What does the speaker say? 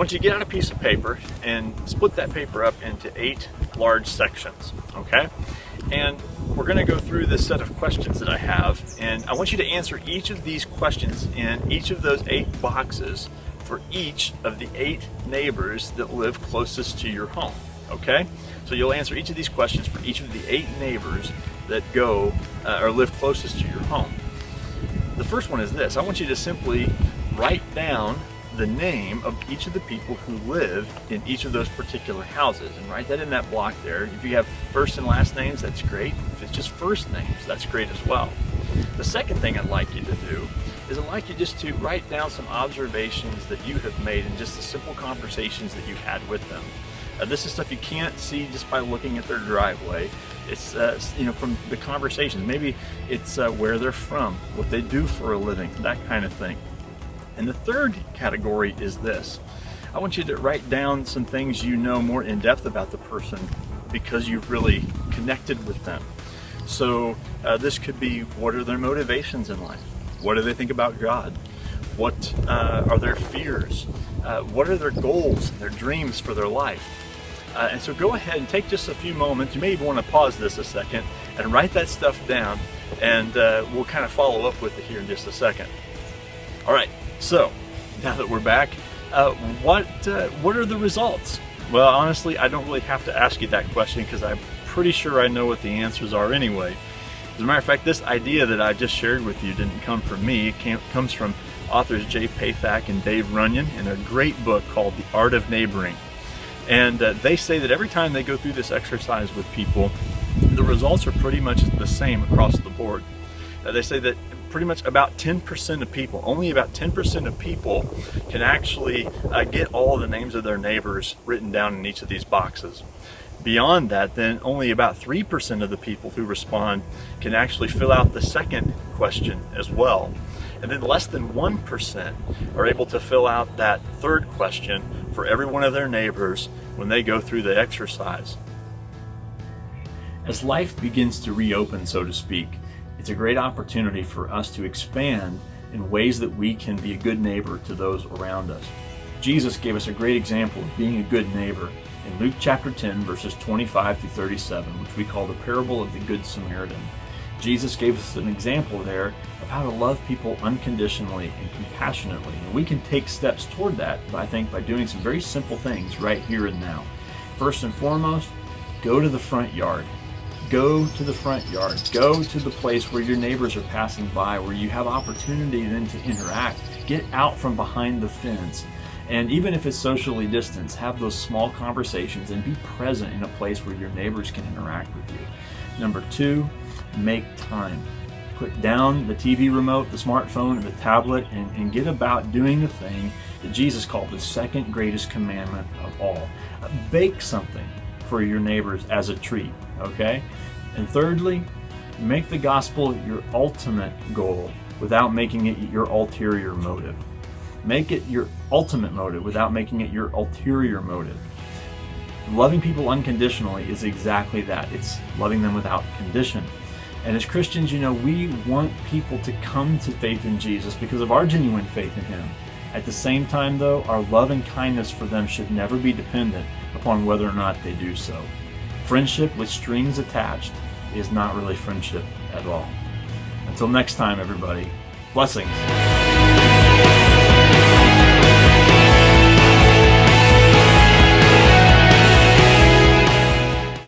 want you to get out a piece of paper and split that paper up into 8 large sections, okay? And we're going to go through this set of questions that I have, and I want you to answer each of these questions in each of those 8 boxes for each of the 8 neighbors that live closest to your home, okay? So you'll answer each of these questions for each of the 8 neighbors that go or live closest to your home. The first one is this. I want you to simply write down the name of each of the people who live in each of those particular houses, and write that in that block there. If you have first and last names, that's great. If it's just first names, that's great as well. The second thing I'd like you to do is I'd like you just to write down some observations that you have made in just the simple conversations that you had with them. This is stuff you can't see just by looking at their driveway. It's from the conversations. Maybe it's where they're from, what they do for a living, that kind of thing. And the third category is this. I want you to write down some things you know more in depth about the person because you've really connected with them. So this could be, what are their motivations in life? What do they think about God? What are their fears? What are their goals and their dreams for their life? And so go ahead and take just a few moments. You may even want to pause this a second and write that stuff down, and we'll kind of follow up with it here in just a second. All right, so now that we're back, what are the results? Well, honestly, I don't really have to ask you that question because I'm pretty sure I know what the answers are anyway. As a matter of fact, this idea that I just shared with you didn't come from me. It comes from authors Jay Pathak and Dave Runyon in a great book called The Art of Neighboring. And they say that every time they go through this exercise with people, the results are pretty much the same across the board. They say that pretty much about 10% of people, only about 10% of people can actually get all the names of their neighbors written down in each of these boxes. Beyond that, then only about 3% of the people who respond can actually fill out the second question as well. And then less than 1% are able to fill out that third question for every one of their neighbors when they go through the exercise. As life begins to reopen, so to speak, it's a great opportunity for us to expand in ways that we can be a good neighbor to those around us. Jesus gave us a great example of being a good neighbor in Luke chapter 10, verses 25 through 37, which we call the parable of the Good Samaritan. Jesus gave us an example there of how to love people unconditionally and compassionately. And we can take steps toward that, I think, by doing some very simple things right here and now. First and foremost, go to the front yard. Go to the front yard. Go to the place where your neighbors are passing by, where you have opportunity then to interact. Get out from behind the fence. And even if it's socially distanced, have those small conversations and be present in a place where your neighbors can interact with you. Number 2, make time. Put down the TV remote, the smartphone, and the tablet, and get about doing the thing that Jesus called the second greatest commandment of all. Bake something for your neighbors as a treat, okay? And thirdly, make the gospel your ultimate goal without making it your ulterior motive. Make it your ultimate motive without making it your ulterior motive. Loving people unconditionally is exactly that. It's loving them without condition. And as Christians, we want people to come to faith in Jesus because of our genuine faith in Him. At the same time, though, our love and kindness for them should never be dependent upon whether or not they do so. Friendship with strings attached is not really friendship at all. Until next time, everybody, blessings.